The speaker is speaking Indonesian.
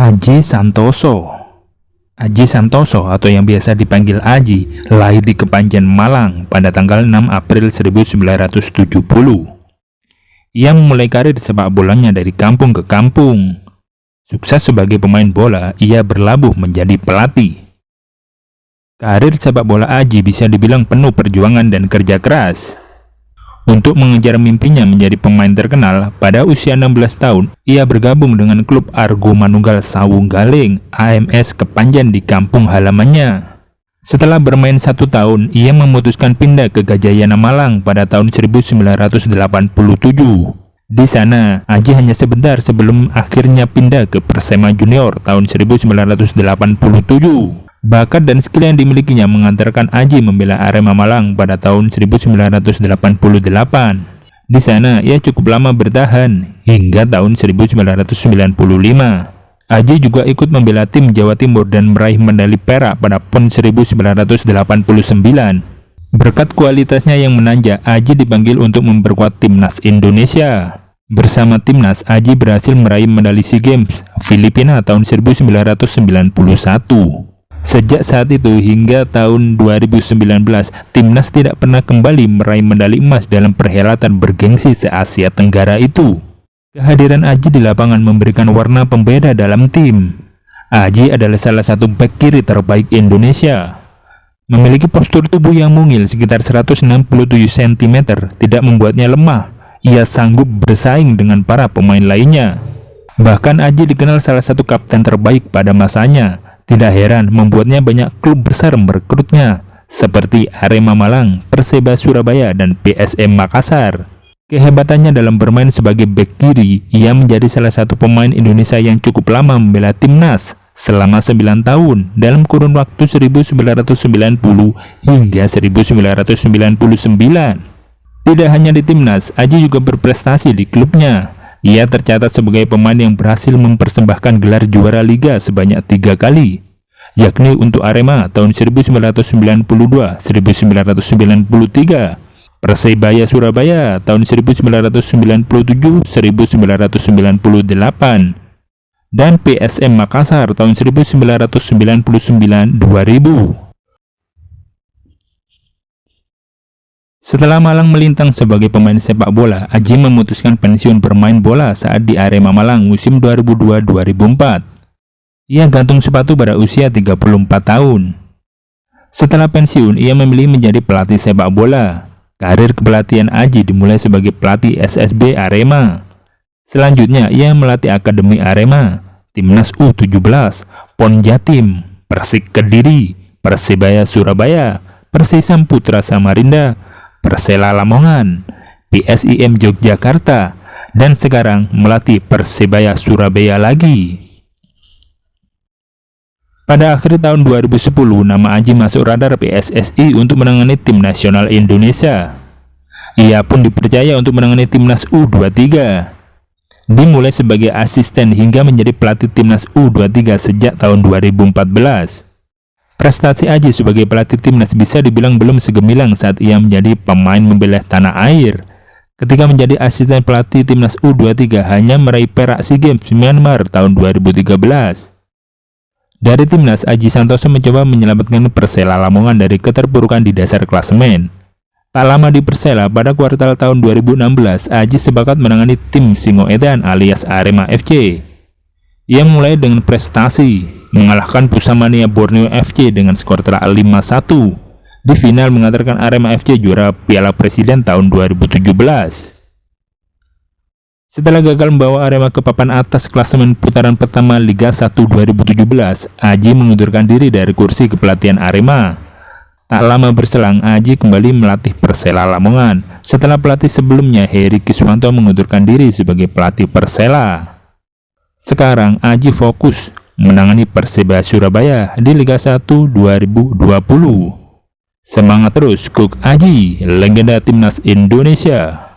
Aji Santoso. Aji Santoso atau yang biasa dipanggil Aji lahir di Kepanjen, Malang pada tanggal 6 April 1970. Ia memulai karir sepak bolanya dari kampung ke kampung. Sukses sebagai pemain bola, ia berlabuh menjadi pelatih. Karir sepak bola Aji bisa dibilang penuh perjuangan dan kerja keras. Untuk mengejar mimpinya menjadi pemain terkenal, pada usia 16 tahun, ia bergabung dengan klub Argo Manunggal Sawunggaling AMS Kepanjen di kampung halamannya. Setelah bermain 1 tahun, ia memutuskan pindah ke Gajayana Malang pada tahun 1987. Di sana, Aji hanya sebentar sebelum akhirnya pindah ke Persema Junior tahun 1987. Bakat dan skill yang dimilikinya mengantarkan Aji membela Arema Malang pada tahun 1988. Di sana, ia cukup lama bertahan hingga tahun 1995. Aji juga ikut membela tim Jawa Timur dan meraih medali perak pada PON 1989. Berkat kualitasnya yang menanjak, Aji dipanggil untuk memperkuat timnas Indonesia. Bersama timnas, Aji berhasil meraih medali SEA Games Filipina tahun 1991. Sejak saat itu hingga tahun 2019, timnas tidak pernah kembali meraih medali emas dalam perhelatan bergengsi se-Asia Tenggara itu. Kehadiran Aji di lapangan memberikan warna pembeda dalam tim. Aji adalah salah satu bek kiri terbaik Indonesia. Memiliki postur tubuh yang mungil sekitar 167 cm tidak membuatnya lemah. Ia sanggup bersaing dengan para pemain lainnya. Bahkan Aji dikenal salah satu kapten terbaik pada masanya. Tidak heran membuatnya banyak klub besar merekrutnya, seperti Arema Malang, Perseba Surabaya, dan PSM Makassar. Kehebatannya dalam bermain sebagai bek kiri, ia menjadi salah satu pemain Indonesia yang cukup lama membela timnas, selama 9 tahun, dalam kurun waktu 1990 hingga 1999. Tidak hanya di timnas, Aji juga berprestasi di klubnya. Ia tercatat sebagai pemain yang berhasil mempersembahkan gelar juara liga sebanyak 3 kali, yakni untuk Arema tahun 1992, 1993, Persebaya Surabaya tahun 1997, 1998, dan PSM Makassar tahun 1999, 2000. Setelah Malang melintang sebagai pemain sepak bola, Aji memutuskan pensiun bermain bola saat di Arema Malang musim 2002-2004. Ia gantung sepatu pada usia 34 tahun. Setelah pensiun, ia memilih menjadi pelatih sepak bola. Karir kepelatihan Aji dimulai sebagai pelatih SSB Arema. Selanjutnya, ia melatih Akademi Arema, Timnas U17, PON Jatim, Persik Kediri, Persebaya Surabaya, Persisam Putra Samarinda, Persela Lamongan, PSIM Yogyakarta, dan sekarang melatih Persebaya Surabaya lagi. Pada akhir tahun 2010, nama Aji masuk radar PSSI untuk menangani tim nasional Indonesia. Ia pun dipercaya untuk menangani timnas U23. Dimulai sebagai asisten hingga menjadi pelatih timnas U23 sejak tahun 2014. Prestasi Aji sebagai pelatih timnas bisa dibilang belum segemilang saat ia menjadi pemain membela tanah air. Ketika menjadi asisten pelatih timnas U23 hanya meraih perak SEA Games Myanmar tahun 2013. Dari timnas, Aji Santoso mencoba menyelamatkan Persela Lamongan dari keterpurukan di dasar klasemen. Tak lama di Persela, pada kuartal tahun 2016, Aji sepakat menangani tim Singoedan alias Arema FC. Ia mulai dengan prestasi, mengalahkan Pusamania Borneo FC dengan skor telak 5-1. Di final mengantarkan Arema FC juara Piala Presiden tahun 2017. Setelah gagal membawa Arema ke papan atas klasemen putaran pertama Liga 1 2017, Aji mengundurkan diri dari kursi kepelatihan Arema. Tak lama berselang, Aji kembali melatih Persela Lamongan setelah pelatih sebelumnya Heri Kiswanto mengundurkan diri sebagai pelatih Persela. Sekarang Aji fokus menangani Persebaya Surabaya di Liga 1 2020. Semangat terus Coach Aji, legenda timnas Indonesia.